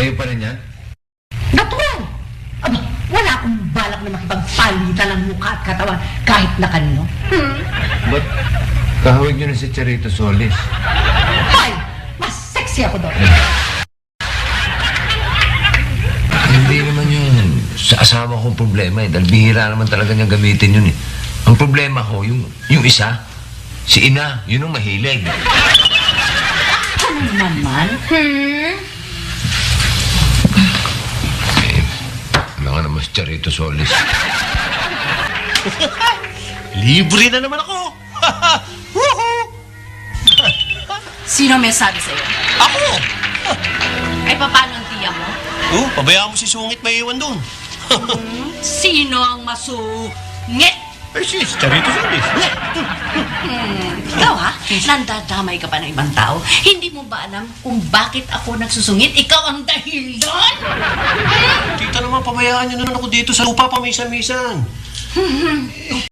Kayo pa rin yan? Natural! Aba, wala akong balak na makipagpalitan ng mukha at katawan kahit na kanino. Ba't kahawig nyo na si Charito Solis? Hoy! Mas sexy ako doon. Hindi naman yun sa asawa kong problema eh. Dahil bihira naman talaga niya gamitin yun eh. Ang problema ko, yung isa, si Ina, yun ang mahilig. Ano naman? Ano nga naman si Charito Solis? Libre na naman ako! Woohoo! Sino may sabi sa'yo? Ako! Ay, paano ang tiya mo? Oh, pabayaan mo si Sungit maiiwan doon. Sino ang masungit? Ay, sis, Charito Solis. Ikaw ha? Nandadamay ka pa ng ibang tao? Hindi mo ba alam kung bakit ako nagsusungit? Ikaw ang dahilan? Tita naman, pabayaan niyo na ako dito sa lupa paminsan-minsan.